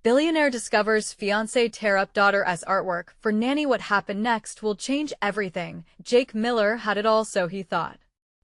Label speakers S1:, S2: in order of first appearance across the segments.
S1: Billionaire discovers fiancé tear up daughter as artwork. For Nanny, what happened next will change everything. Jake Miller had it all, so he thought.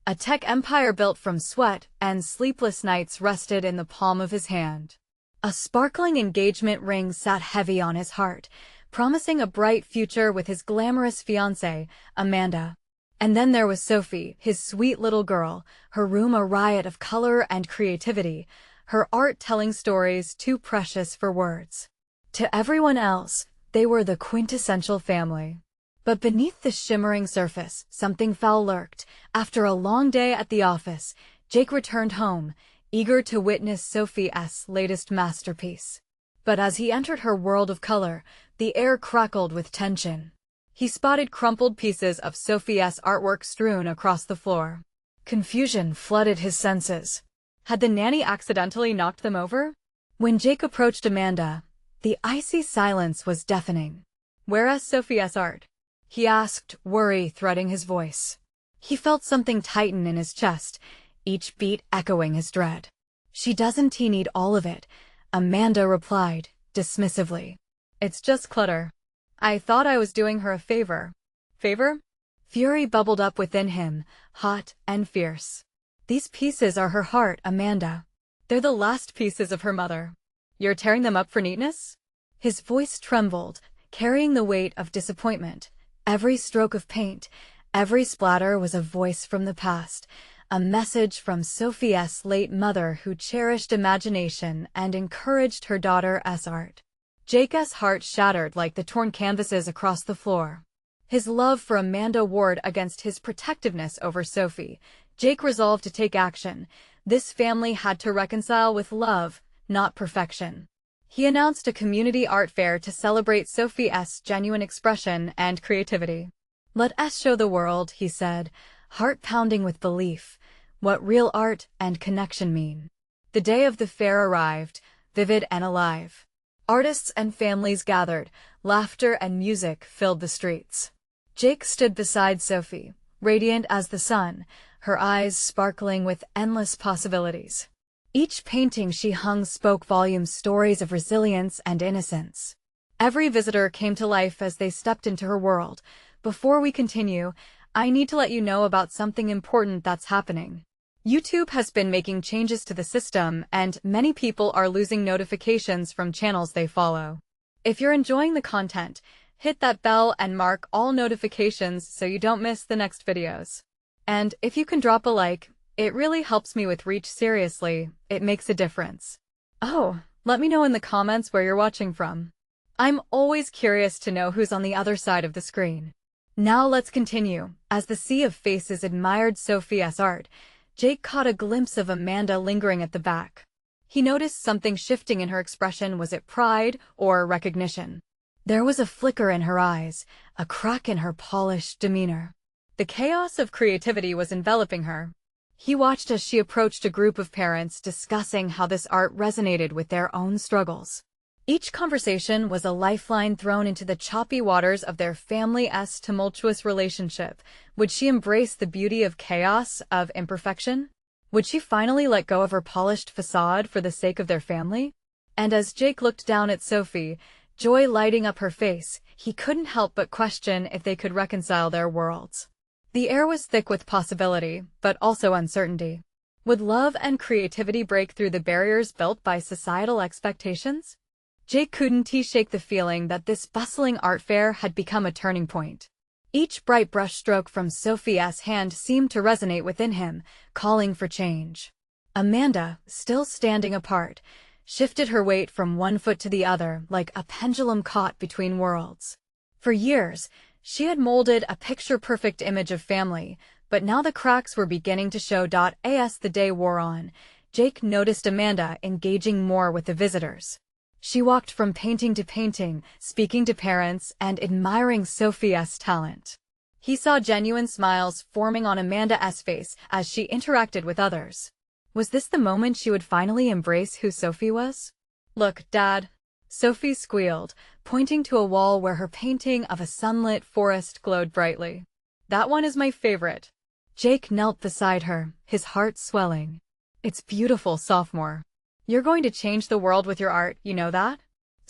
S1: A tech empire built from sweat and sleepless nights rested in the palm of his hand. A sparkling engagement ring sat heavy on his heart, promising a bright future with his glamorous fiancée, Amanda. And then there was Sophie, his sweet little girl, her room a riot of color and creativity, her art telling stories too precious for words. To everyone else, they were the quintessential family. But beneath the shimmering surface, something foul lurked. After a long day at the office, Jake returned home, eager to witness Sophie's latest masterpiece. But as he entered her world of color, the air crackled with tension. He spotted crumpled pieces of Sophie's artwork strewn across the floor. Confusion flooded his senses. Had the nanny accidentally knocked them over? When Jake approached Amanda, the icy silence was deafening. "Where's Sophie's art?" he asked, worry threading his voice. He felt something tighten in his chest, each beat echoing his dread. "She doesn't need all of it," Amanda replied, dismissively. "It's just clutter. I thought I was doing her a favor." "Favor?" Fury bubbled up within him, hot and fierce. "These pieces are her heart, Amanda. They're the last pieces of her mother. You're tearing them up for neatness?" His voice trembled, carrying the weight of disappointment. Every stroke of paint, every splatter was a voice from the past, a message from Sophie's late mother who cherished imagination and encouraged her daughter's art. Jake's heart shattered like the torn canvases across the floor. His love for Amanda warred against his protectiveness over Sophie. Jake resolved to take action. This family had to reconcile with love, not perfection. He announced a community art fair to celebrate Sophie's genuine expression and creativity. "Let us show the world," he said, heart pounding with belief, "what real art and connection mean." The day of the fair arrived, vivid and alive. Artists and families gathered, laughter and music filled the streets. Jake stood beside Sophie, radiant as the sun, her eyes sparkling with endless possibilities. Each painting she hung spoke volumes, stories of resilience and innocence. Every visitor came to life as they stepped into her world. Before we continue, I need to let you know about something important that's happening. YouTube has been making changes to the system, and many people are losing notifications from channels they follow. If you're enjoying the content, hit that bell and mark all notifications so you don't miss the next videos. And if you can drop a like, it really helps me with reach. Seriously, it makes a difference. Oh, let me know in the comments where you're watching from. I'm always curious to know who's on the other side of the screen. Now let's continue. As the sea of faces admired Sophie's art, Jake caught a glimpse of Amanda lingering at the back. He noticed something shifting in her expression. Was it pride or recognition? There was a flicker in her eyes, a crack in her polished demeanor. The chaos of creativity was enveloping her. He watched as she approached a group of parents discussing how this art resonated with their own struggles. Each conversation was a lifeline thrown into the choppy waters of their family's tumultuous relationship. Would she embrace the beauty of chaos, of imperfection? Would she finally let go of her polished facade for the sake of their family? And as Jake looked down at Sophie, joy lighting up her face, he couldn't help but question if they could reconcile their worlds. The air was thick with possibility, but also uncertainty. Would love and creativity break through the barriers built by societal expectations? Jake couldn't shake the feeling that this bustling art fair had become a turning point. Each bright brushstroke from Sophie's hand seemed to resonate within him, calling for change. Amanda, still standing apart, shifted her weight from one foot to the other like a pendulum caught between worlds. For years, she had molded a picture-perfect image of family, but now the cracks were beginning to show. As the day wore on, Jake noticed Amanda engaging more with the visitors. She walked from painting to painting, speaking to parents, and admiring Sophie's talent. He saw genuine smiles forming on Amanda's face as she interacted with others. Was this the moment she would finally embrace who Sophie was? "Look, Dad," Sophie squealed, pointing to a wall where her painting of a sunlit forest glowed brightly. "That one is my favorite." Jake knelt beside her, his heart swelling. "It's beautiful, sophomore. You're going to change the world with your art, you know that?"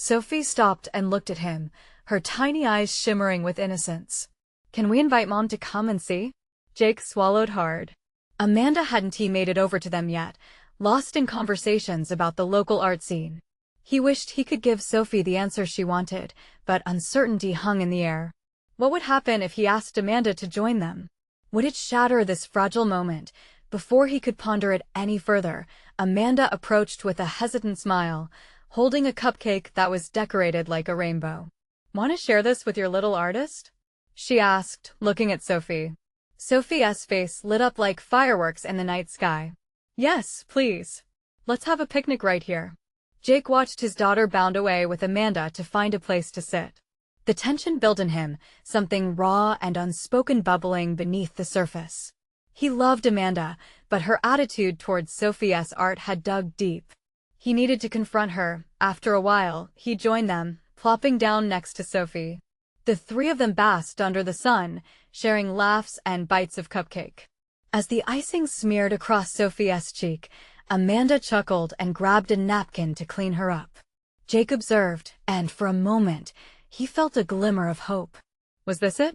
S1: Sophie stopped and looked at him, her tiny eyes shimmering with innocence. Can we invite Mom to come and see? Jake swallowed hard. Amanda hadn't made it over to them yet, lost in conversations about the local art scene. He wished he could give Sophie the answer she wanted, but uncertainty hung in the air. What would happen if he asked Amanda to join them? Would it shatter this fragile moment? Before he could ponder it any further, Amanda approached with a hesitant smile, holding a cupcake that was decorated like a rainbow. Want to share this with your little artist? She asked, looking at Sophie. Sophie's face lit up like fireworks in the night sky. Yes, please. Let's have a picnic right here. Jake watched his daughter bound away with Amanda to find a place to sit. The tension built in him, something raw and unspoken bubbling beneath the surface. He loved Amanda, but her attitude towards Sophie's art had dug deep. He needed to confront her. After a while, he joined them, plopping down next to Sophie. The three of them basked under the sun, sharing laughs and bites of cupcake. As the icing smeared across Sophie's cheek, Amanda chuckled and grabbed a napkin to clean her up. Jake observed, and for a moment, he felt a glimmer of hope. Was this it?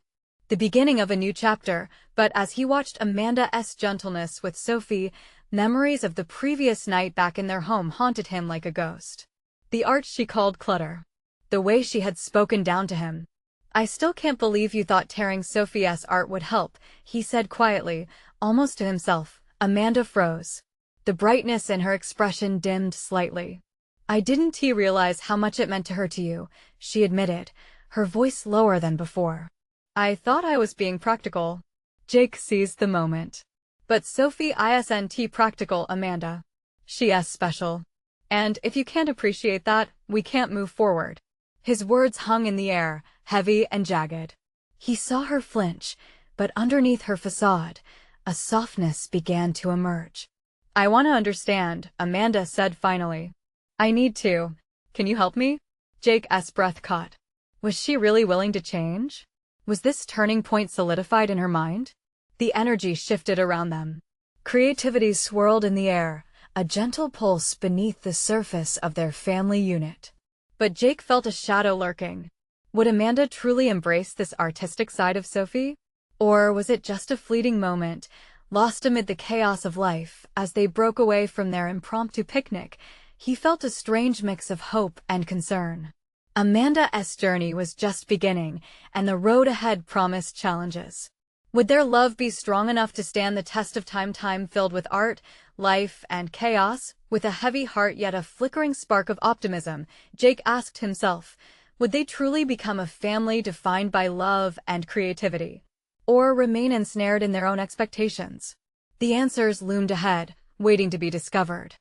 S1: The beginning of a new chapter, but as he watched Amanda's gentleness with Sophie, memories of the previous night back in their home haunted him like a ghost. The art she called clutter. The way she had spoken down to him. I still can't believe you thought tearing Sophie's art would help, he said quietly, almost to himself. Amanda froze. The brightness in her expression dimmed slightly. I didn't realize how much it meant to her to you, she admitted, her voice lower than before. I thought I was being practical. Jake seized the moment. But Sophie isn't practical, Amanda. She's special. And if you can't appreciate that, we can't move forward. His words hung in the air, heavy and jagged. He saw her flinch, but underneath her facade, a softness began to emerge. I want to understand, Amanda said finally. I need to. Can you help me? Jake's breath caught. Was she really willing to change? Was this turning point solidified in her mind? The energy shifted around them. Creativity swirled in the air, a gentle pulse beneath the surface of their family unit. But Jake felt a shadow lurking. Would Amanda truly embrace this artistic side of Sophie? Or was it just a fleeting moment, lost amid the chaos of life? As they broke away from their impromptu picnic, he felt a strange mix of hope and concern. Amanda's journey was just beginning, and the road ahead promised challenges. Would their love be strong enough to stand the test of time filled with art, life, and chaos? With a heavy heart yet a flickering spark of optimism, Jake asked himself, would they truly become a family defined by love and creativity? Or remain ensnared in their own expectations? The answers loomed ahead, waiting to be discovered.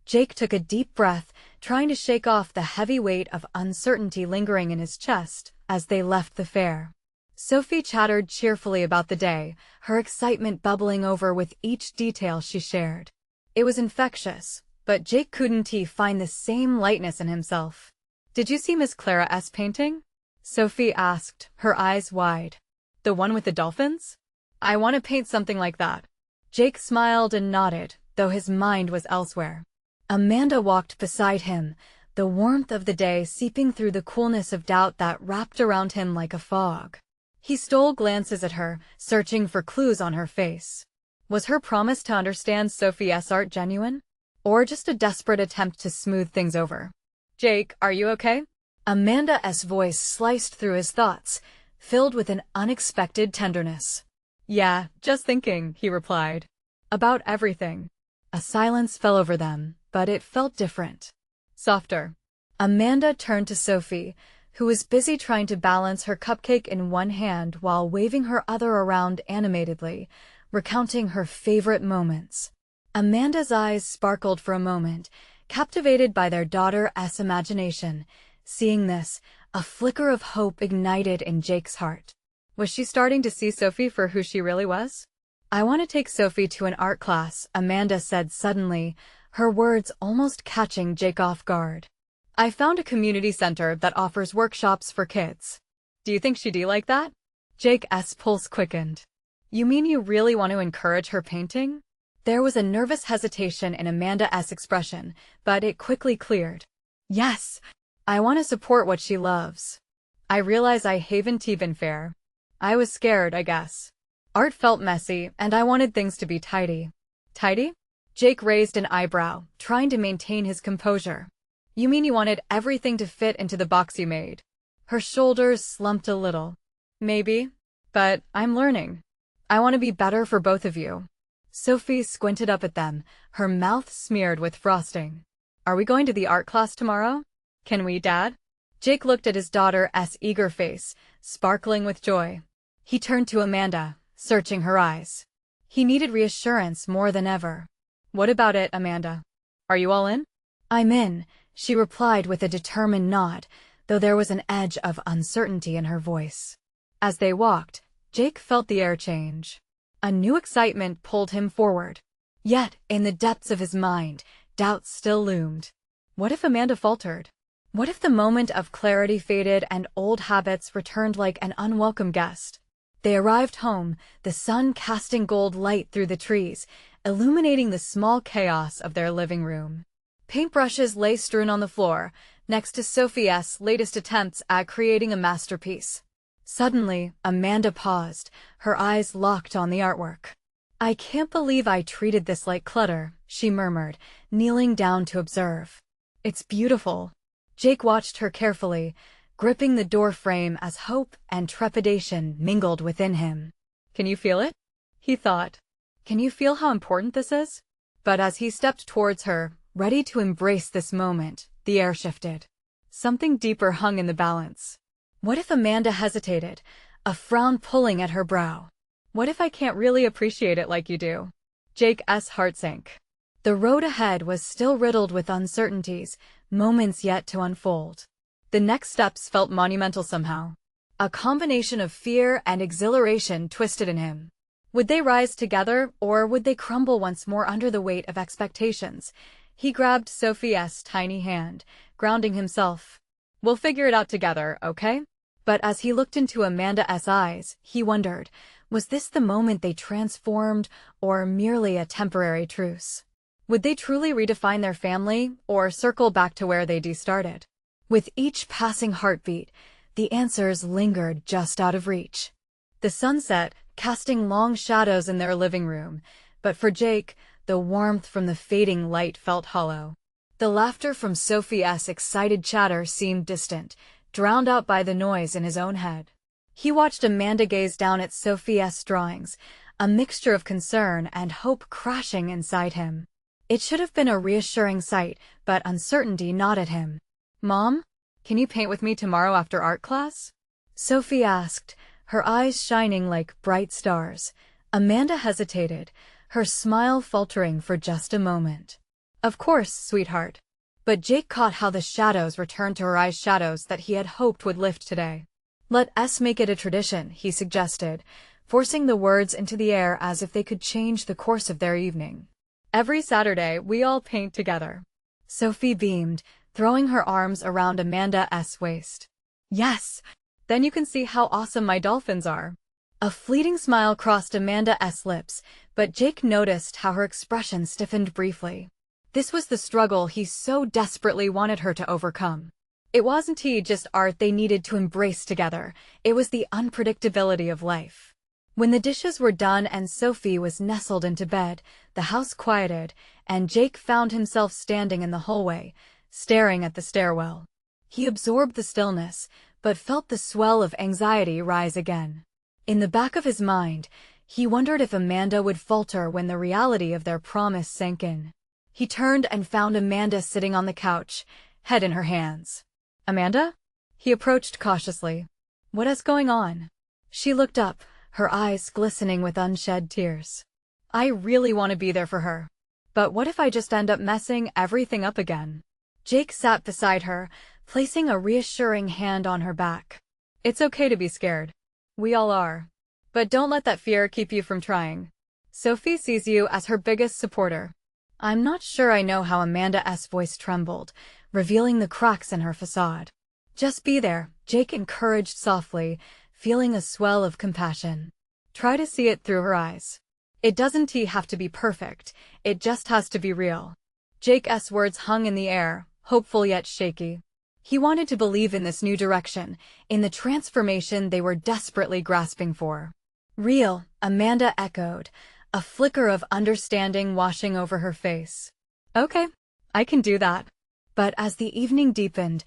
S1: Jake took a deep breath, trying to shake off the heavy weight of uncertainty lingering in his chest as they left the fair. Sophie chattered cheerfully about the day, her excitement bubbling over with each detail she shared. It was infectious, but Jake couldn't find the same lightness in himself. Did you see Miss Clara's painting? Sophie asked, her eyes wide. The one with the dolphins? I want to paint something like that. Jake smiled and nodded, though his mind was elsewhere. Amanda walked beside him, the warmth of the day seeping through the coolness of doubt that wrapped around him like a fog. He stole glances at her, searching for clues on her face. Was her promise to understand Sophie's art genuine? Or just a desperate attempt to smooth things over? Jake, are you okay? Amanda's voice sliced through his thoughts, filled with an unexpected tenderness. Yeah, just thinking, he replied. About everything. A silence fell over them, but it felt different. Softer. Amanda turned to Sophie, who was busy trying to balance her cupcake in one hand while waving her other around animatedly, recounting her favorite moments. Amanda's eyes sparkled for a moment, captivated by their daughter's imagination. Seeing this, a flicker of hope ignited in Jake's heart. Was she starting to see Sophie for who she really was? I want to take Sophie to an art class, Amanda said suddenly, her words almost catching Jake off guard. I found a community center that offers workshops for kids. Do you think she'd like that? Jake's pulse quickened. You mean you really want to encourage her painting? There was a nervous hesitation in Amanda's expression, but it quickly cleared. Yes, I want to support what she loves. I realize I haven't even fair. I was scared, I guess. Art felt messy, and I wanted things to be tidy. Tidy? Jake raised an eyebrow, trying to maintain his composure. You mean you wanted everything to fit into the box you made? Her shoulders slumped a little. Maybe. But I'm learning. I want to be better for both of you. Sophie squinted up at them, her mouth smeared with frosting. Are we going to the art class tomorrow? Can we, Dad? Jake looked at his daughter's eager face, sparkling with joy. He turned to Amanda, searching her eyes. He needed reassurance more than ever. What about it, Amanda? Are you all in? I'm in, she replied with a determined nod, though there was an edge of uncertainty in her voice. As they walked, Jake felt the air change. A new excitement pulled him forward. Yet, in the depths of his mind, doubt still loomed. What if Amanda faltered? What if the moment of clarity faded and old habits returned like an unwelcome guest? They arrived home, the sun casting gold light through the trees, illuminating the small chaos of their living room. Paintbrushes lay strewn on the floor, next to Sophie's latest attempts at creating a masterpiece. Suddenly, Amanda paused, her eyes locked on the artwork. I can't believe I treated this like clutter, she murmured, kneeling down to observe. It's beautiful. Jake watched her carefully, gripping the door frame as hope and trepidation mingled within him. Can you feel it? He thought. Can you feel how important this is? But as he stepped towards her, ready to embrace this moment, the air shifted. Something deeper hung in the balance. What if Amanda hesitated, a frown pulling at her brow? What if I can't really appreciate it like you do? Jake's heart sank. The road ahead was still riddled with uncertainties, moments yet to unfold. The next steps felt monumental somehow. A combination of fear and exhilaration twisted in him. Would they rise together, or would they crumble once more under the weight of expectations? He grabbed Sophie's tiny hand, grounding himself. We'll figure it out together, okay? But as he looked into Amanda's eyes, he wondered, was this the moment they transformed, or merely a temporary truce? Would they truly redefine their family, or circle back to where they'd started? With each passing heartbeat, the answers lingered just out of reach. The sun set, casting long shadows in their living room, but for Jake, the warmth from the fading light felt hollow. The laughter from Sophie's excited chatter seemed distant, drowned out by the noise in his own head. He watched Amanda gaze down at Sophie's drawings, a mixture of concern and hope crashing inside him. It should have been a reassuring sight, but uncertainty gnawed at him. Mom, can you paint with me tomorrow after art class? Sophie asked, her eyes shining like bright stars. Amanda hesitated, her smile faltering for just a moment. Of course, sweetheart. But Jake caught how the shadows returned to her eyes, shadows that he had hoped would lift today. Let's make it a tradition, he suggested, forcing the words into the air as if they could change the course of their evening. Every Saturday, we all paint together. Sophie beamed, throwing her arms around Amanda's waist. Yes! Then you can see how awesome my dolphins are. A fleeting smile crossed Amanda's lips, but Jake noticed how her expression stiffened briefly. This was the struggle he so desperately wanted her to overcome. It wasn't just art they needed to embrace together, it was the unpredictability of life. When the dishes were done and Sophie was nestled into bed, the house quieted, and Jake found himself standing in the hallway, staring at the stairwell. He absorbed the stillness, but felt the swell of anxiety rise again. In the back of his mind, he wondered if Amanda would falter when the reality of their promise sank in. He turned and found Amanda sitting on the couch, head in her hands. Amanda? He approached cautiously. What is going on? She looked up, her eyes glistening with unshed tears. I really want to be there for her. But what if I just end up messing everything up again? Jake sat beside her, placing a reassuring hand on her back. It's okay to be scared. We all are. But don't let that fear keep you from trying. Sophie sees you as her biggest supporter. I'm not sure I know how Amanda's voice trembled, revealing the cracks in her facade. Just be there, Jake encouraged softly, feeling a swell of compassion. Try to see it through her eyes. It doesn't have to be perfect, it just has to be real. Jake's words hung in the air, hopeful yet shaky. He wanted to believe in this new direction, in the transformation they were desperately grasping for. Real, Amanda echoed, a flicker of understanding washing over her face. Okay, I can do that. But as the evening deepened,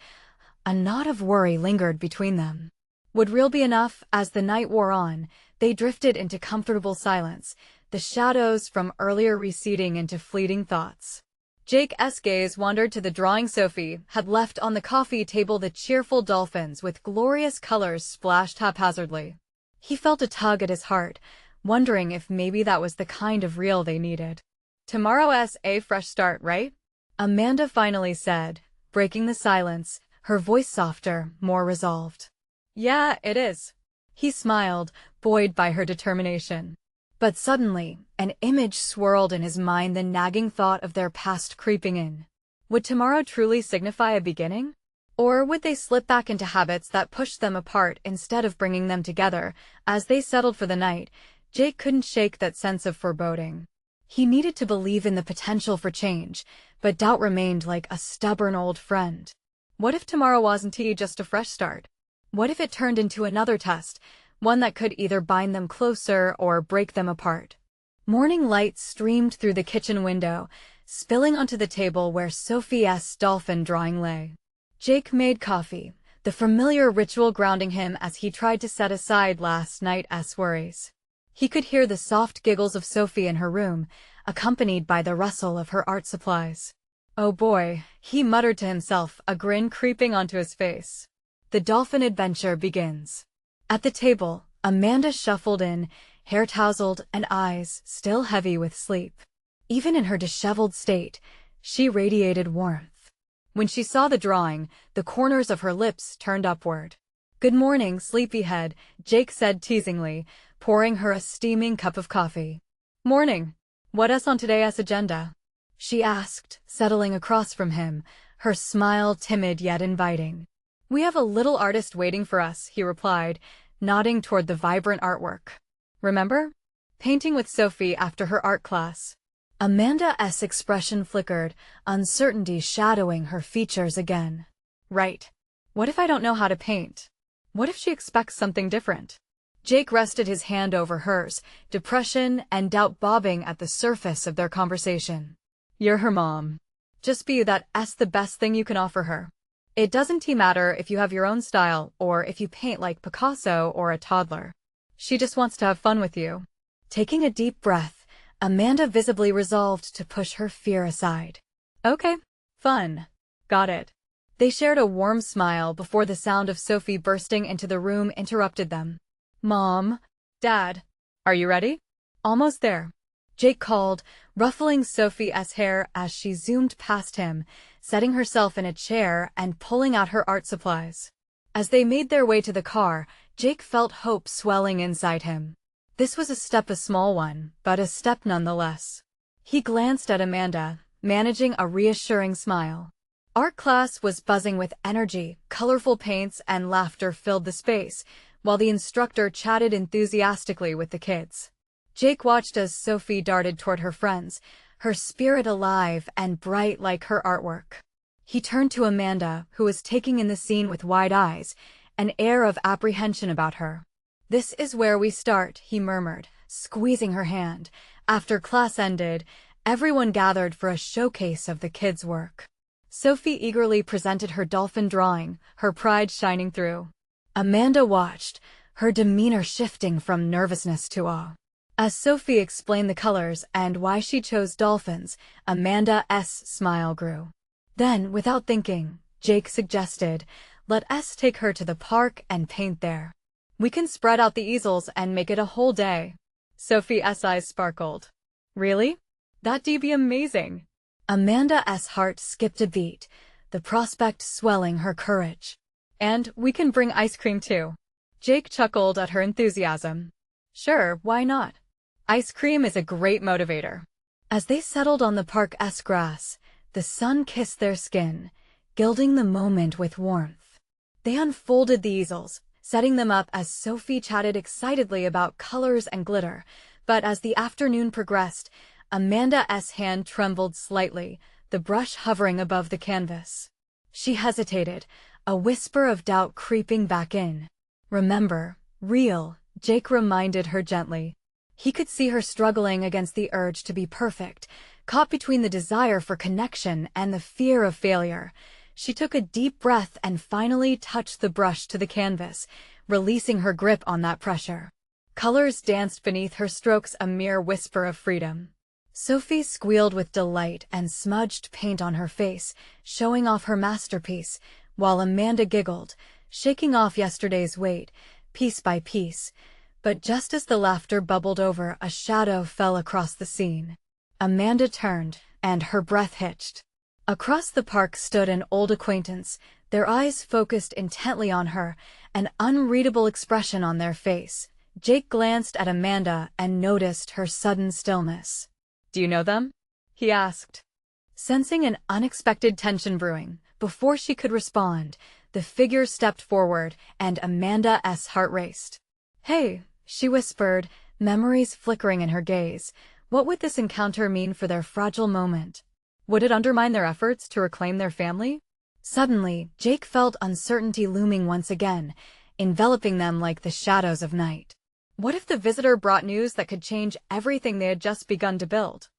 S1: a knot of worry lingered between them. Would real be enough? As the night wore on, they drifted into comfortable silence, the shadows from earlier receding into fleeting thoughts. Jake's gaze wandered to the drawing Sophie had left on the coffee table, the cheerful dolphins with glorious colors splashed haphazardly. He felt a tug at his heart, wondering if maybe that was the kind of real they needed. Tomorrow's a fresh start, right? Amanda finally said, breaking the silence, her voice softer, more resolved. Yeah, it is. He smiled, buoyed by her determination. But suddenly, an image swirled in his mind, the nagging thought of their past creeping in. Would tomorrow truly signify a beginning? Or would they slip back into habits that pushed them apart instead of bringing them together? As they settled for the night, Jake couldn't shake that sense of foreboding. He needed to believe in the potential for change, but doubt remained like a stubborn old friend. What if tomorrow wasn't just a fresh start? What if it turned into another test, one that could either bind them closer or break them apart? Morning light streamed through the kitchen window, spilling onto the table where Sophie's dolphin drawing lay. Jake made coffee, the familiar ritual grounding him as he tried to set aside last night's worries. He could hear the soft giggles of Sophie in her room, accompanied by the rustle of her art supplies. Oh boy, he muttered to himself, a grin creeping onto his face. The dolphin adventure begins. At the table, Amanda shuffled in, hair tousled and eyes still heavy with sleep. Even in her disheveled state, she radiated warmth. When she saw the drawing, the corners of her lips turned upward. Good morning, sleepyhead, Jake said teasingly, pouring her a steaming cup of coffee. Morning. What's on today's agenda? She asked, settling across from him, her smile timid yet inviting. We have a little artist waiting for us, he replied, nodding toward the vibrant artwork. Remember? Painting with Sophie after her art class. Amanda's expression flickered, uncertainty shadowing her features again. Right. What if I don't know how to paint? What if she expects something different? Jake rested his hand over hers, depression and doubt bobbing at the surface of their conversation. You're her mom. Just be that's the best thing you can offer her. It doesn't matter if you have your own style or if you paint like Picasso or a toddler. She just wants to have fun with you. Taking a deep breath, Amanda visibly resolved to push her fear aside. Okay, fun. Got it. They shared a warm smile before the sound of Sophie bursting into the room interrupted them. Mom, Dad, are you ready? Almost there, Jake called, ruffling Sophie's hair as she zoomed past him, setting herself in a chair and pulling out her art supplies. As they made their way to the car, Jake felt hope swelling inside him. This was a small one, but a step nonetheless. He glanced at Amanda, managing a reassuring smile. Art class was buzzing with energy, colorful paints and laughter filled the space, while the instructor chatted enthusiastically with the kids. Jake watched as Sophie darted toward her friends, her spirit alive and bright like her artwork. He turned to Amanda, who was taking in the scene with wide eyes, an air of apprehension about her. This is where we start, he murmured, squeezing her hand. After class ended, everyone gathered for a showcase of the kids' work. Sophie eagerly presented her dolphin drawing, her pride shining through. Amanda watched, her demeanor shifting from nervousness to awe. As Sophie explained the colors and why she chose dolphins, Amanda's smile grew. Then, without thinking, Jake suggested, let us take her to the park and paint there. We can spread out the easels and make it a whole day. Sophie's eyes sparkled. Really? That'd be amazing. Amanda's heart skipped a beat, the prospect swelling her courage. And we can bring ice cream too. Jake chuckled at her enthusiasm. Sure, why not? Ice cream is a great motivator. As they settled on the park's grass, the sun kissed their skin, gilding the moment with warmth. They unfolded the easels, setting them up as Sophie chatted excitedly about colors and glitter, but as the afternoon progressed, Amanda's hand trembled slightly, the brush hovering above the canvas. She hesitated, a whisper of doubt creeping back in. Remember, real, Jake reminded her gently. He could see her struggling against the urge to be perfect, caught between the desire for connection and the fear of failure. She took a deep breath and finally touched the brush to the canvas, releasing her grip on that pressure. Colors danced beneath her strokes, a mere whisper of freedom. Sophie squealed with delight and smudged paint on her face, showing off her masterpiece, while Amanda giggled, shaking off yesterday's weight, piece by piece. But just as the laughter bubbled over, a shadow fell across the scene. Amanda turned, and her breath hitched. Across the park stood an old acquaintance, their eyes focused intently on her, an unreadable expression on their face. Jake glanced at Amanda and noticed her sudden stillness. "Do you know them?" he asked. Sensing an unexpected tension brewing, before she could respond, the figure stepped forward, and Amanda's heart raced. "Hey," she whispered, memories flickering in her gaze. What would this encounter mean for their fragile moment? Would it undermine their efforts to reclaim their family? Suddenly, Jake felt uncertainty looming once again, enveloping them like the shadows of night. What if the visitor brought news that could change everything they had just begun to build?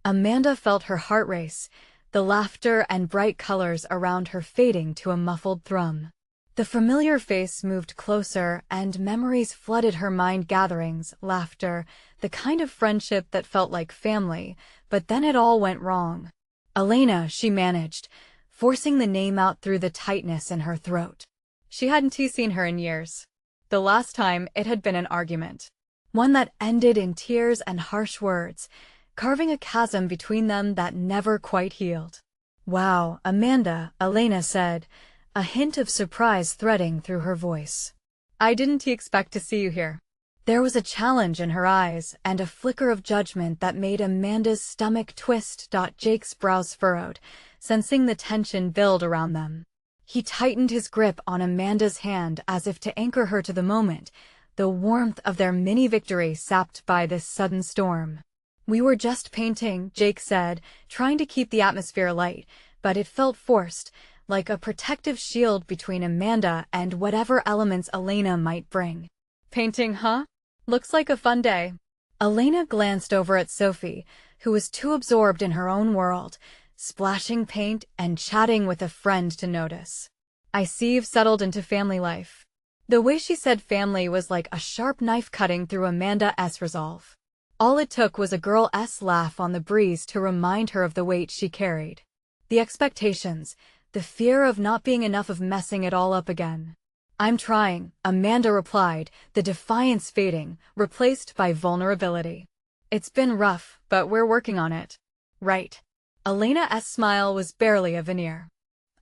S1: Amanda felt her heart race, the laughter and bright colors around her fading to a muffled thrum. The familiar face moved closer, and memories flooded her mind. Gatherings, laughter, the kind of friendship that felt like family, but then it all went wrong. "Elena," she managed, forcing the name out through the tightness in her throat. She hadn't seen her in years. The last time, it had been an argument. One that ended in tears and harsh words, carving a chasm between them that never quite healed. "Wow, Amanda," Elena said, a hint of surprise threading through her voice. "I didn't expect to see you here." There was a challenge in her eyes and a flicker of judgment that made Amanda's stomach twist. Jake's brows furrowed, sensing the tension build around them. He tightened his grip on Amanda's hand as if to anchor her to the moment, the warmth of their mini-victory sapped by this sudden storm. "We were just painting," Jake said, trying to keep the atmosphere light, but it felt forced, like a protective shield between Amanda and whatever elements Elena might bring. "Painting, huh? Looks like a fun day." Elena glanced over at Sophie, who was too absorbed in her own world, splashing paint and chatting with a friend to notice. "I see you've settled into family life." The way she said family was like a sharp knife cutting through Amanda's resolve. All it took was a girl's laugh on the breeze to remind her of the weight she carried. The expectations, the fear of not being enough, of messing it all up again. "I'm trying," Amanda replied, the defiance fading, replaced by vulnerability. "It's been rough, but we're working on it." "Right." Elena's smile was barely a veneer.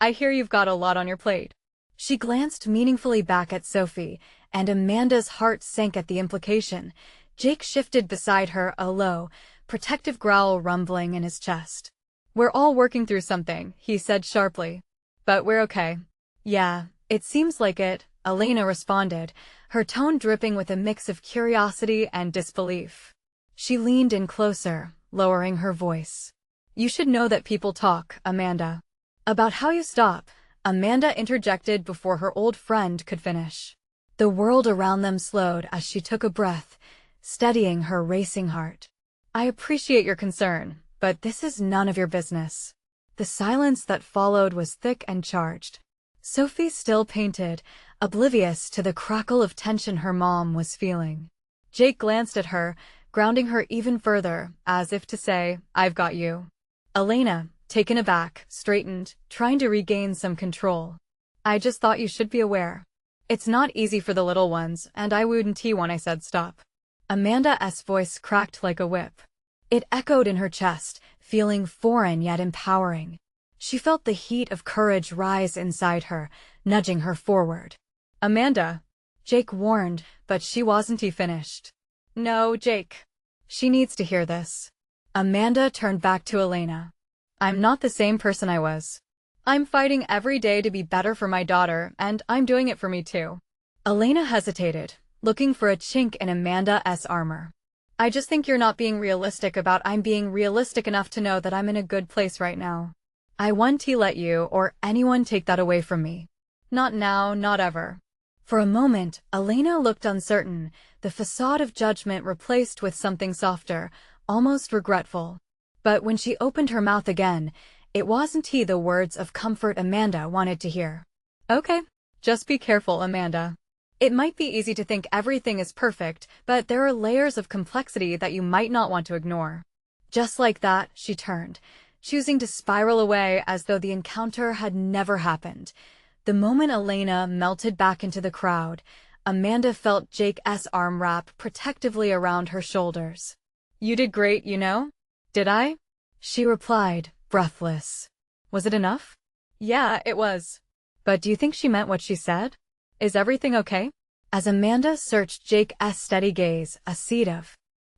S1: "I hear you've got a lot on your plate." She glanced meaningfully back at Sophie, and Amanda's heart sank at the implication. Jake shifted beside her, a low, protective growl rumbling in his chest. "We're all working through something," he said sharply. "But we're okay." "Yeah, it seems like it," Elena responded, her tone dripping with a mix of curiosity and disbelief. She leaned in closer, lowering her voice. "You should know that people talk, Amanda." "About how you stop," Amanda interjected before her old friend could finish. The world around them slowed as she took a breath, steadying her racing heart. "I appreciate your concern, but this is none of your business." The silence that followed was thick and charged. Sophie still painted, oblivious to the crackle of tension her mom was feeling. Jake glanced at her, grounding her even further, as if to say, "I've got you." Elena, taken aback, straightened, trying to regain some control. "I just thought you should be aware. It's not easy for the little ones, and I wouldn't when I said stop." Amanda's voice cracked like a whip. It echoed in her chest, feeling foreign yet empowering. She felt the heat of courage rise inside her, nudging her forward. "Amanda," Jake warned, but she wasn't finished. "No, Jake. She needs to hear this." Amanda turned back to Elena. "I'm not the same person I was. I'm fighting every day to be better for my daughter, and I'm doing it for me too." Elena hesitated, looking for a chink in Amanda's armor. "I just think you're not being realistic about I'm being realistic enough to know that I'm in a good place right now." I won't let you or anyone take that away from me. Not now, not ever. For a moment, Elena looked uncertain, the facade of judgment replaced with something softer, almost regretful. But when she opened her mouth again, it wasn't the words of comfort Amanda wanted to hear. Okay, just be careful, Amanda. It might be easy to think everything is perfect, but there are layers of complexity that you might not want to ignore. Just like that, she turned, choosing to spiral away as though the encounter had never happened. The moment Elena melted back into the crowd, Amanda felt Jake's arm wrap protectively around her shoulders. You did great, you know? Did I? She replied, breathless. Was it enough? Yeah, it was. But do you think she meant what she said? Is everything okay? As Amanda searched Jake's steady gaze, a seed of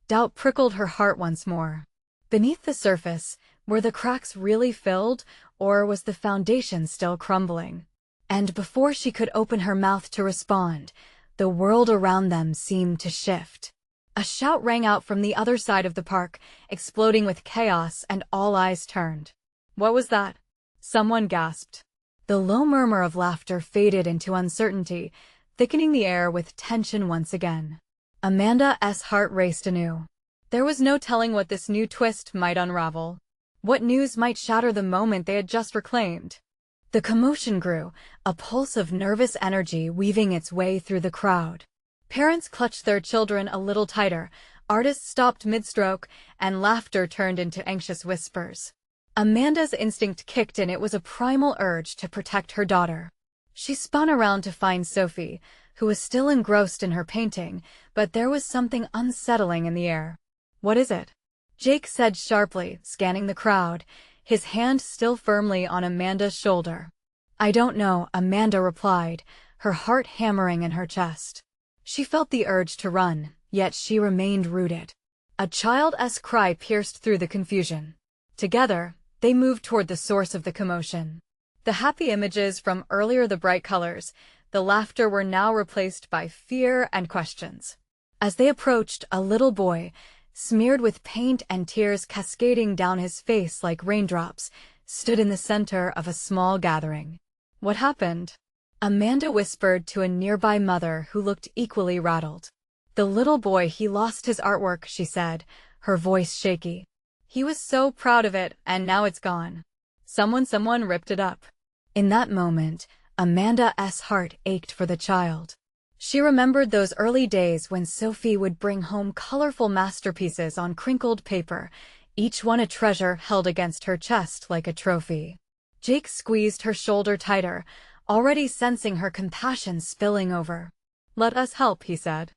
S1: doubt prickled her heart once more. Beneath the surface, were the cracks really filled, or was the foundation still crumbling? And before she could open her mouth to respond, the world around them seemed to shift. A shout rang out from the other side of the park, exploding with chaos, and all eyes turned. What was that? Someone gasped. The low murmur of laughter faded into uncertainty, thickening the air with tension once again. Amanda's heart raced anew. There was no telling what this new twist might unravel. What news might shatter the moment they had just reclaimed? The commotion grew, a pulse of nervous energy weaving its way through the crowd. Parents clutched their children a little tighter, artists stopped mid-stroke, and laughter turned into anxious whispers. Amanda's instinct kicked in. It was a primal urge to protect her daughter. She spun around to find Sophie, who was still engrossed in her painting, but there was something unsettling in the air. What is it? Jake said sharply, scanning the crowd, his hand still firmly on Amanda's shoulder. I don't know, Amanda replied, her heart hammering in her chest. She felt the urge to run, yet she remained rooted. A child's cry pierced through the confusion. Together, they moved toward the source of the commotion. The happy images from earlier, the bright colors, the laughter, were now replaced by fear and questions. As they approached, a little boy, smeared with paint and tears cascading down his face like raindrops, stood in the center of a small gathering. What happened? Amanda whispered to a nearby mother who looked equally rattled. The little boy, he lost his artwork, she said, her voice shaky. He was so proud of it, and now it's gone. Someone ripped it up. In that moment, Amanda's heart ached for the child. She remembered those early days when Sophie would bring home colorful masterpieces on crinkled paper, each one a treasure held against her chest like a trophy. Jake squeezed her shoulder tighter, already sensing her compassion spilling over. Let us help, he said.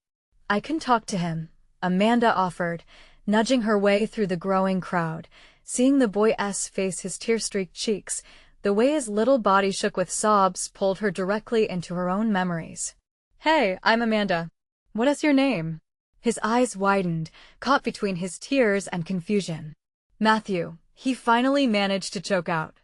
S1: I can talk to him, Amanda offered, nudging her way through the growing crowd, seeing the boy's face, his tear-streaked cheeks. The way his little body shook with sobs pulled her directly into her own memories. Hey, I'm Amanda. What is your name? His eyes widened, caught between his tears and confusion. Matthew, he finally managed to choke out.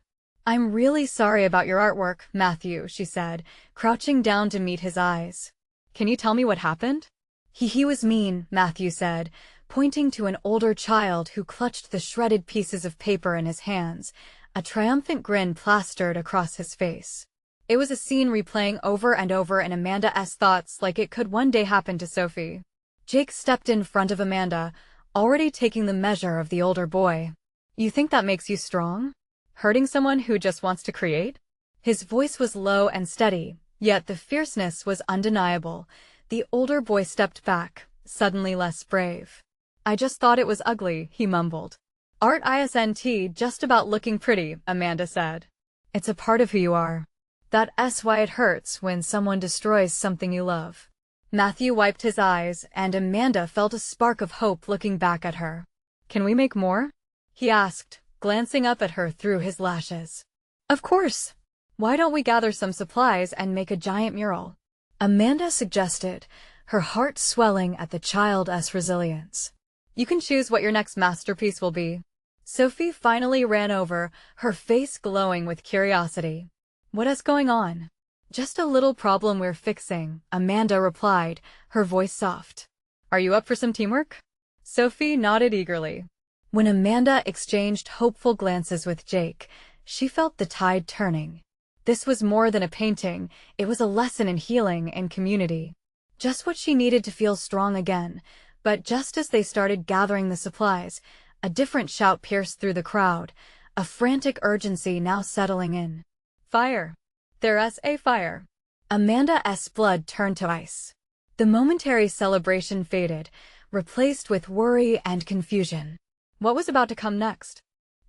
S1: I'm really sorry about your artwork, Matthew, she said, crouching down to meet his eyes. Can you tell me what happened? He was mean, Matthew said, pointing to an older child who clutched the shredded pieces of paper in his hands, a triumphant grin plastered across his face. It was a scene replaying over and over in Amanda's thoughts, like it could one day happen to Sophie. Jake stepped in front of Amanda, already taking the measure of the older boy. You think that makes you strong? Hurting someone who just wants to create? His voice was low and steady, yet the fierceness was undeniable. The older boy stepped back, suddenly less brave. I just thought it was ugly, he mumbled. Art isn't just about looking pretty, Amanda said. It's a part of who you are. That's why it hurts when someone destroys something you love. Matthew wiped his eyes, and Amanda felt a spark of hope looking back at her. Can we make more? He asked, glancing up at her through his lashes. Of course. Why don't we gather some supplies and make a giant mural? Amanda suggested, her heart swelling at the child's resilience. You can choose what your next masterpiece will be. Sophie finally ran over, her face glowing with curiosity. What is going on? Just a little problem we're fixing, Amanda replied, her voice soft. Are you up for some teamwork? Sophie nodded eagerly. When Amanda exchanged hopeful glances with Jake, She felt the tide turning. This was more than a painting, it was a lesson in healing and community. Just what she needed to feel strong again. But just as they started gathering the supplies, a different shout pierced through the crowd, a frantic urgency now settling in. Fire! There's a fire! Amanda's blood turned to ice. The momentary celebration faded, replaced with worry and confusion. What was about to come next?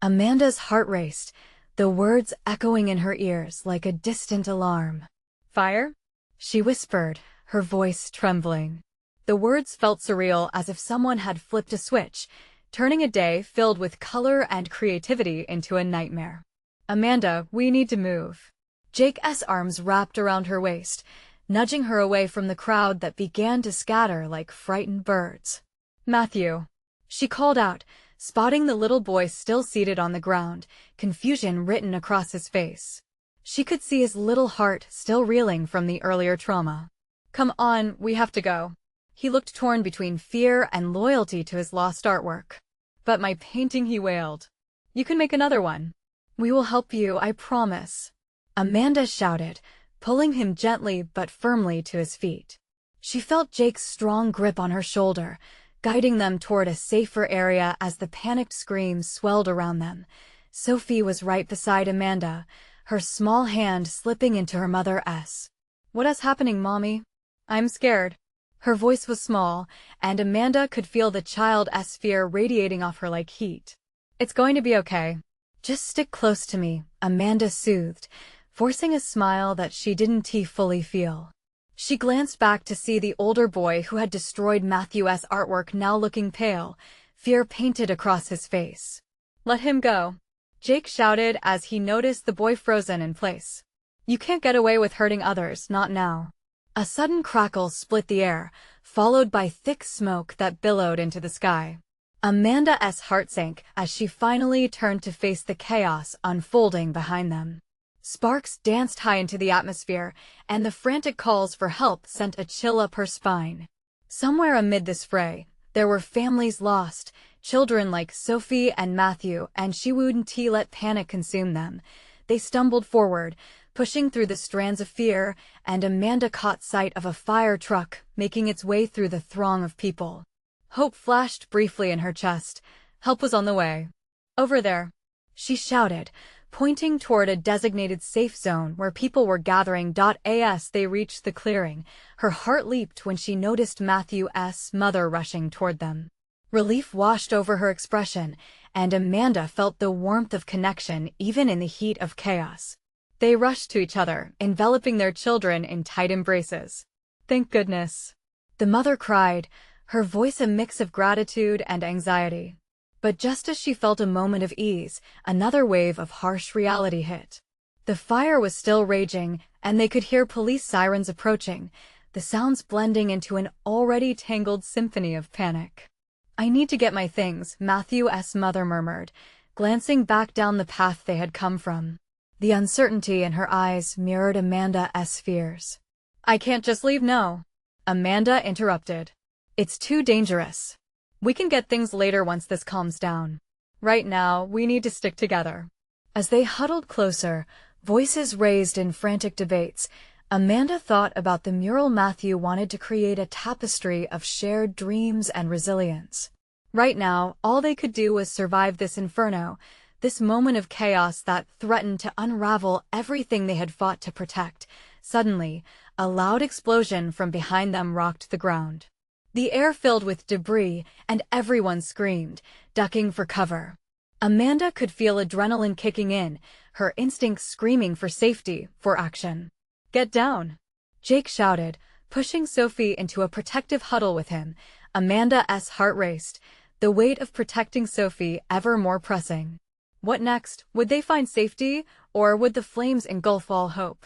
S1: Amanda's heart raced, the words echoing in her ears like a distant alarm. Fire? She whispered, her voice trembling. The words felt surreal, as if someone had flipped a switch, turning a day filled with color and creativity into a nightmare. Amanda, we need to move. Jake's arms wrapped around her waist, nudging her away from the crowd that began to scatter like frightened birds. Matthew, she called out, spotting the little boy still seated on the ground, confusion written across his face. She could see his little heart still reeling from the earlier trauma. Come on, we have to go. He looked torn between fear and loyalty to his lost artwork. But my painting, he wailed. You can make another one. We will help you, I promise. Amanda shouted, pulling him gently but firmly to his feet. She felt Jake's strong grip on her shoulder, guiding them toward a safer area as the panicked screams swelled around them. Sophie was right beside Amanda, her small hand slipping into her mother's. What is happening, Mommy? I'm scared. Her voice was small, and Amanda could feel the child's fear radiating off her like heat. It's going to be okay. Just stick close to me, Amanda soothed, forcing a smile that she didn't fully feel. She glanced back to see the older boy who had destroyed Matthew's artwork now looking pale, fear painted across his face. Let him go, Jake shouted as he noticed the boy frozen in place. You can't get away with hurting others, not now. A sudden crackle split the air, followed by thick smoke that billowed into the sky. Amanda's heart sank as she finally turned to face the chaos unfolding behind them. Sparks danced high into the atmosphere, and the frantic calls for help sent a chill up her spine. Somewhere amid this fray, there were families lost, children like Sophie and Matthew, and she wouldn't let panic consume them. They stumbled forward, pushing through the strands of fear, and Amanda caught sight of a fire truck making its way through the throng of people. Hope flashed briefly in her chest. Help was on the way. Over there, she shouted, pointing toward a designated safe zone where people were gathering. As they reached the clearing, her heart leaped when she noticed Matthew's mother rushing toward them. Relief washed over her expression, and Amanda felt the warmth of connection even in the heat of chaos. They rushed to each other, enveloping their children in tight embraces. Thank goodness, the mother cried, her voice a mix of gratitude and anxiety. But just as she felt a moment of ease, another wave of harsh reality hit. The fire was still raging, and they could hear police sirens approaching, the sounds blending into an already tangled symphony of panic. I need to get my things, Matthew's mother murmured, glancing back down the path they had come from. The uncertainty in her eyes mirrored Amanda's fears. I can't just leave now, Amanda interrupted. It's too dangerous. We can get things later once this calms down. Right now, we need to stick together. As they huddled closer, voices raised in frantic debates, Amanda thought about the mural Matthew wanted to create, a tapestry of shared dreams and resilience. Right now, all they could do was survive this inferno, this moment of chaos that threatened to unravel everything they had fought to protect. Suddenly, a loud explosion from behind them rocked the ground. The air filled with debris, and everyone screamed, ducking for cover. Amanda could feel adrenaline kicking in, her instincts screaming for safety, for action. Get down, Jake shouted, pushing Sophie into a protective huddle with him. Amanda's heart raced, the weight of protecting Sophie ever more pressing. What next? Would they find safety, or would the flames engulf all hope?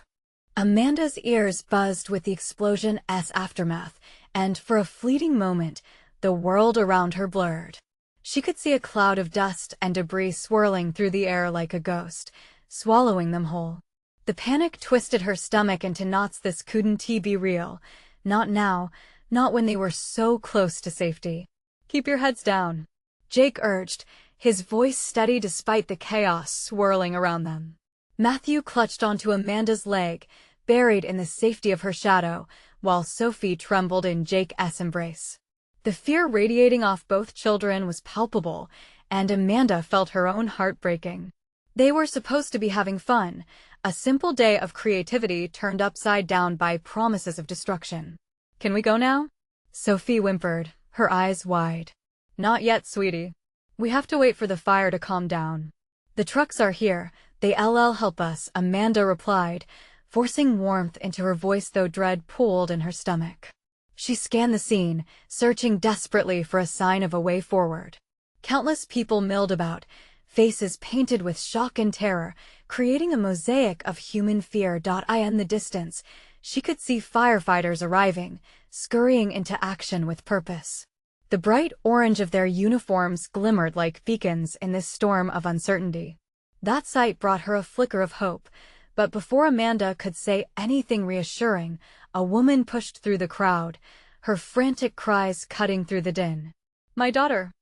S1: Amanda's ears buzzed with the explosion's aftermath, and for a fleeting moment, the world around her blurred. She could see a cloud of dust and debris swirling through the air like a ghost, swallowing them whole. The panic twisted her stomach into knots. This couldn't be real. Not now, not when they were so close to safety. Keep your heads down, Jake urged, his voice steady despite the chaos swirling around them. Matthew clutched onto Amanda's leg, buried in the safety of her shadow, while Sophie trembled in Jake's embrace. The fear radiating off both children was palpable, and Amanda felt her own heart breaking. They were supposed to be having fun, a simple day of creativity turned upside down by promises of destruction. "Can we go now?" Sophie whimpered, her eyes wide. "Not yet, sweetie. We have to wait for the fire to calm down." "The trucks are here, they'll help us," Amanda replied, forcing warmth into her voice though dread pooled in her stomach. She scanned the scene, searching desperately for a sign of a way forward. Countless people milled about, faces painted with shock and terror, creating a mosaic of human fear. In the distance, she could see firefighters arriving, scurrying into action with purpose. The bright orange of their uniforms glimmered like beacons in this storm of uncertainty. That sight brought her a flicker of hope, but before Amanda could say anything reassuring, a woman pushed through the crowd, her frantic cries cutting through the din. My daughter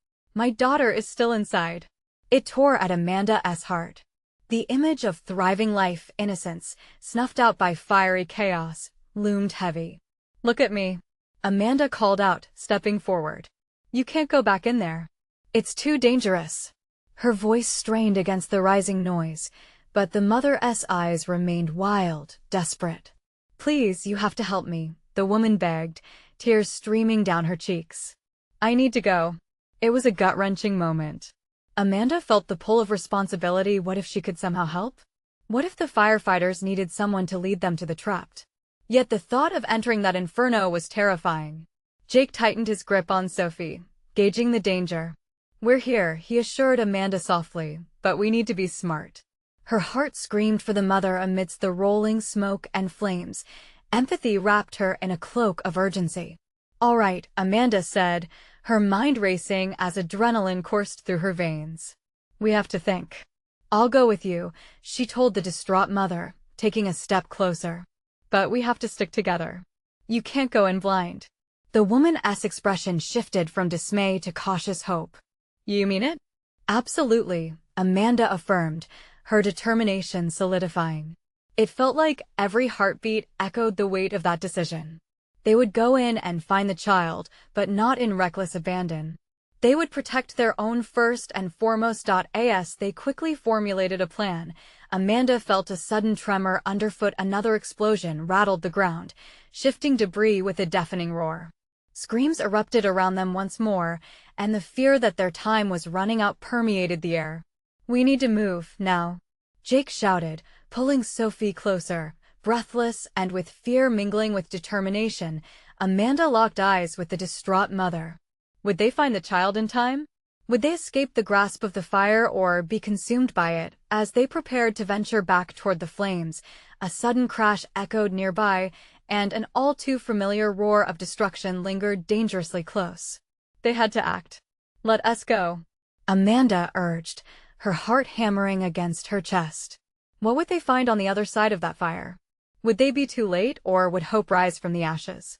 S1: is still inside." It tore at Amanda's heart. The image of thriving life, innocence, snuffed out by fiery chaos, loomed heavy. "Look at me," Amanda called out, stepping forward. "You can't go back in there. It's too dangerous." Her voice strained against the rising noise, but the mother's eyes remained wild, desperate. "Please, you have to help me," the woman begged, tears streaming down her cheeks. "I need to go." It was a gut-wrenching moment. Amanda felt the pull of responsibility. What if she could somehow help? What if the firefighters needed someone to lead them to the trapped? Yet the thought of entering that inferno was terrifying. Jake tightened his grip on Sophie, gauging the danger. "We're here," he assured Amanda softly, "but we need to be smart." Her heart screamed for the mother amidst the rolling smoke and flames. Empathy wrapped her in a cloak of urgency. "All right," Amanda said, her mind racing as adrenaline coursed through her veins. "We have to think." "I'll go with you," she told the distraught mother, taking a step closer. "But we have to stick together. You can't go in blind." The woman's expression shifted from dismay to cautious hope. "You mean it?" "Absolutely," Amanda affirmed, her determination solidifying. It felt like every heartbeat echoed the weight of that decision. They would go in and find the child, but not in reckless abandon. They would protect their own first and foremost. As they quickly formulated a plan, Amanda felt a sudden tremor underfoot. Another explosion rattled the ground, shifting debris with a deafening roar. Screams erupted around them once more, and the fear that their time was running out permeated the air. "We need to move, now," Jake shouted, pulling Sophie closer. Breathless and with fear mingling with determination, Amanda locked eyes with the distraught mother. Would they find the child in time? Would they escape the grasp of the fire or be consumed by it? As they prepared to venture back toward the flames, a sudden crash echoed nearby, and an all-too-familiar roar of destruction lingered dangerously close. They had to act. "Let us go," Amanda urged, her heart hammering against her chest. What would they find on the other side of that fire? Would they be too late, or would hope rise from the ashes?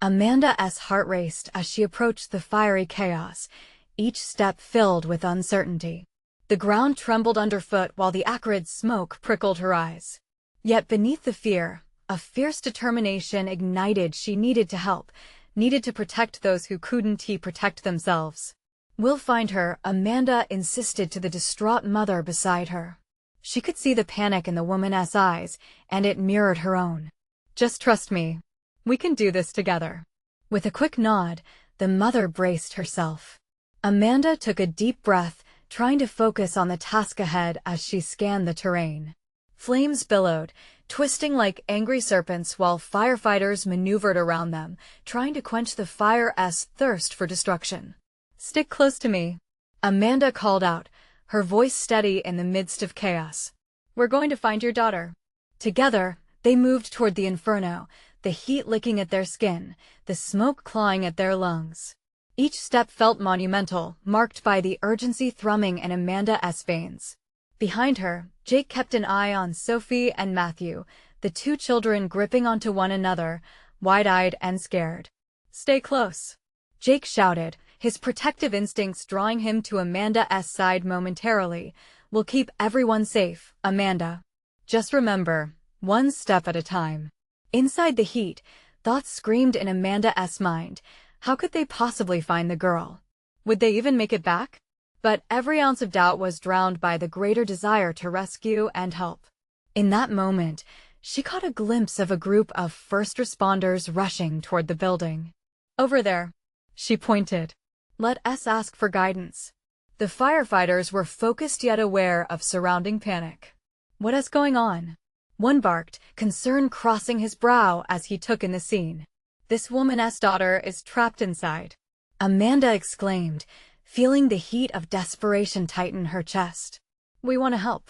S1: Amanda's heart raced as she approached the fiery chaos, each step filled with uncertainty. The ground trembled underfoot while the acrid smoke prickled her eyes. Yet beneath the fear, a fierce determination ignited. She needed to help, needed to protect those who couldn't protect themselves. "We'll find her," Amanda insisted to the distraught mother beside her. She could see the panic in the woman's eyes, and it mirrored her own. "Just trust me. We can do this together." With a quick nod, the mother braced herself. Amanda took a deep breath, trying to focus on the task ahead as she scanned the terrain. Flames billowed, twisting like angry serpents while firefighters maneuvered around them, trying to quench the fire's thirst for destruction. "Stick close to me," Amanda called out, her voice steady in the midst of chaos. "We're going to find your daughter." Together, they moved toward the inferno, the heat licking at their skin, the smoke clawing at their lungs. Each step felt monumental, marked by the urgency thrumming in Amanda's veins. Behind her, Jake kept an eye on Sophie and Matthew, the two children gripping onto one another, wide-eyed and scared. "Stay close," Jake shouted, his protective instincts drawing him to Amanda's side momentarily. "We'll keep everyone safe, Amanda. Just remember, one step at a time." Inside the heat, thoughts screamed in Amanda's mind. How could they possibly find the girl? Would they even make it back? But every ounce of doubt was drowned by the greater desire to rescue and help. In that moment, she caught a glimpse of a group of first responders rushing toward the building. "Over there," she pointed. "Let us ask for guidance." The firefighters were focused yet aware of surrounding panic. "What is going on?" one barked, concern crossing his brow as he took in the scene. "This woman's daughter is trapped inside," Amanda exclaimed, feeling the heat of desperation tighten her chest. "We want to help."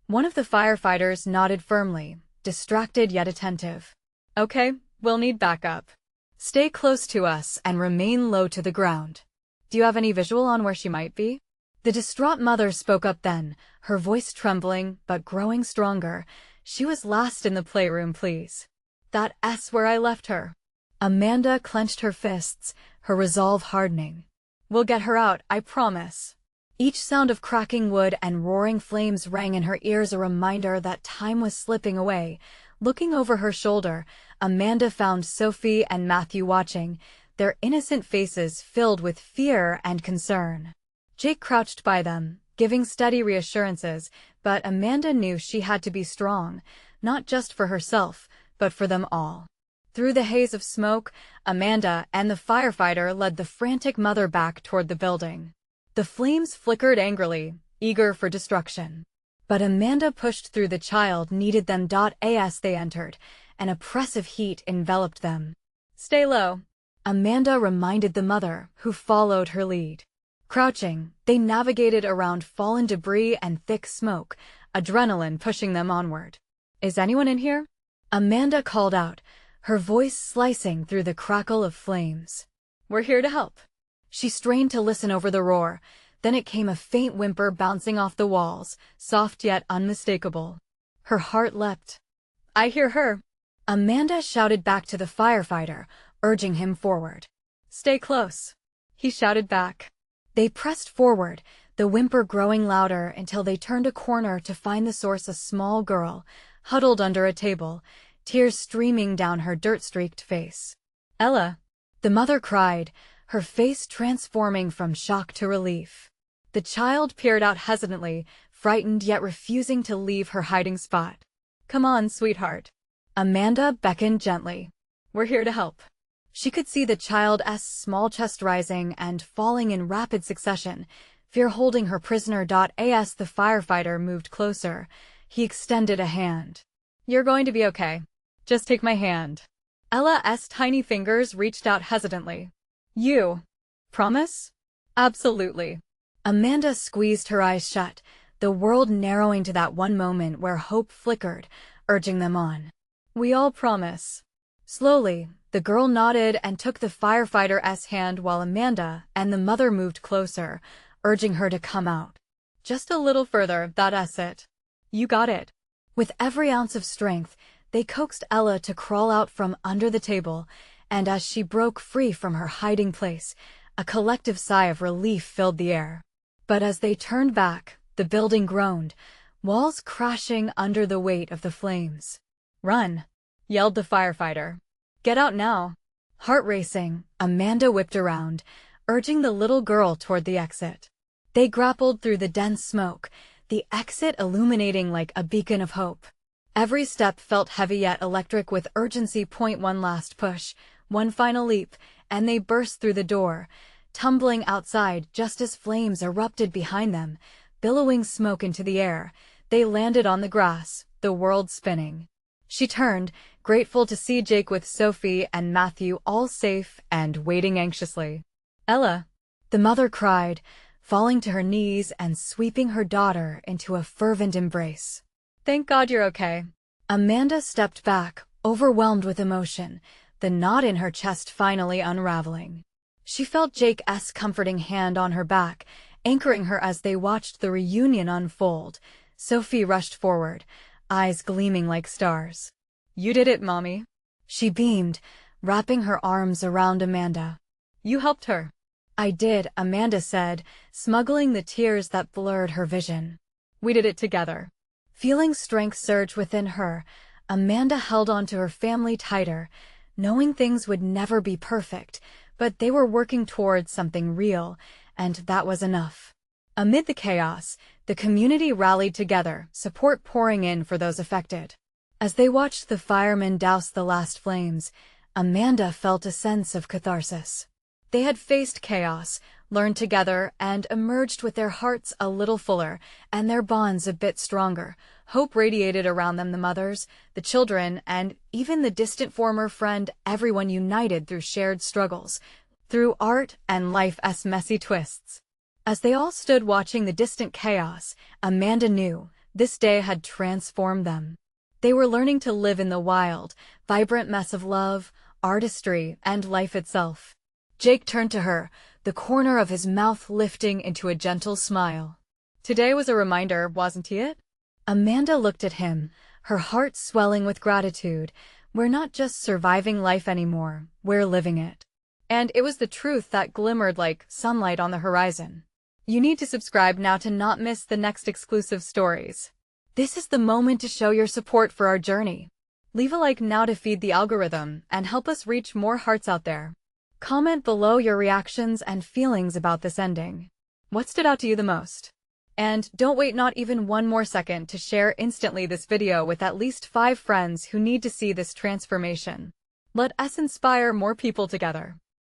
S1: One of the firefighters nodded firmly, distracted yet attentive. "Okay, we'll need backup. Stay close to us and remain low to the ground. Do you have any visual on where she might be?" The distraught mother spoke up then, her voice trembling but growing stronger. "She was last in the playroom, please. That's where I left her." Amanda clenched her fists, her resolve hardening. "We'll get her out, I promise." Each sound of cracking wood and roaring flames rang in her ears, a reminder that time was slipping away. Looking over her shoulder, Amanda found Sophie and Matthew watching, their innocent faces filled with fear and concern. Jake crouched by them, giving steady reassurances, but Amanda knew she had to be strong, not just for herself, but for them all. Through the haze of smoke, Amanda and the firefighter led the frantic mother back toward the building. The flames flickered angrily, eager for destruction. But Amanda pushed through. The child needed them. As they entered, an oppressive heat enveloped them. "Stay low," Amanda reminded the mother, who followed her lead. Crouching, they navigated around fallen debris and thick smoke, adrenaline pushing them onward. "Is anyone in here?" Amanda called out, her voice slicing through the crackle of flames. "We're here to help." She strained to listen over the roar, then it came a faint whimper bouncing off the walls, soft yet unmistakable. Her heart leapt. "I hear her," Amanda shouted back to the firefighter, urging him forward. "Stay close," he shouted back. They pressed forward, the whimper growing louder until they turned a corner to find the source, a small girl, huddled under a table, tears streaming down her dirt-streaked face. "Ella," the mother cried, her face transforming from shock to relief. The child peered out hesitantly, frightened yet refusing to leave her hiding spot. "Come on, sweetheart." Amanda beckoned gently. "We're here to help." She could see the child's small chest rising and falling in rapid succession, fear holding her prisoner. As the firefighter moved closer, he extended a hand. "You're going to be okay. Just take my hand." Ella's tiny fingers reached out hesitantly. "You promise?" "Absolutely." Amanda squeezed her eyes shut, the world narrowing to that one moment where hope flickered, urging them on. "We all promise." Slowly, the girl nodded and took the firefighter's hand while Amanda and the mother moved closer, urging her to come out. "Just a little further, that's it. You got it." With every ounce of strength, they coaxed Ella to crawl out from under the table, and as she broke free from her hiding place, a collective sigh of relief filled the air. But as they turned back, the building groaned, walls crashing under the weight of the flames. "Run!" yelled the firefighter. "Get out now." Heart racing, Amanda whipped around, urging the little girl toward the exit. They grappled through the dense smoke, the exit illuminating like a beacon of hope. Every step felt heavy yet electric with urgency. One last push, one final leap, and they burst through the door, tumbling outside just as flames erupted behind them, billowing smoke into the air. They landed on the grass, the world spinning. She turned, grateful to see Jake with Sophie and Matthew all safe and waiting anxiously. "Ella," the mother cried, falling to her knees and sweeping her daughter into a fervent embrace. "Thank God you're okay." Amanda stepped back, overwhelmed with emotion, the knot in her chest finally unraveling. She felt Jake's comforting hand on her back, anchoring her as they watched the reunion unfold. Sophie rushed forward, eyes gleaming like stars. "You did it, Mommy." She beamed, wrapping her arms around Amanda. "You helped her." I did, Amanda said, smuggling the tears that blurred her vision. We did it together. Feeling strength surge within her, Amanda held on to her family tighter, knowing things would never be perfect, but they were working towards something real, and that was enough. Amid the chaos, the community rallied together, support pouring in for those affected. As they watched the firemen douse the last flames, Amanda felt a sense of catharsis. They had faced chaos, learned together, and emerged with their hearts a little fuller and their bonds a bit stronger. Hope radiated around them, the mothers, the children, and even the distant former friend, everyone united through shared struggles, through art and life's messy twists. As they all stood watching the distant chaos, Amanda knew this day had transformed them. They were learning to live in the wild, vibrant mess of love, artistry, and life itself. Jake turned to her, the corner of his mouth lifting into a gentle smile. Today was a reminder, wasn't it? Amanda looked at him, her heart swelling with gratitude. We're not just surviving life anymore, we're living it. And it was the truth that glimmered like sunlight on the horizon. You need to subscribe now to not miss the next exclusive stories. This is the moment to show your support for our journey. Leave a like now to feed the algorithm and help us reach more hearts out there. Comment below your reactions and feelings about this ending. What stood out to you the most? And don't wait not even one more second to share instantly this video with at least 5 friends who need to see this transformation. Let us inspire more people together.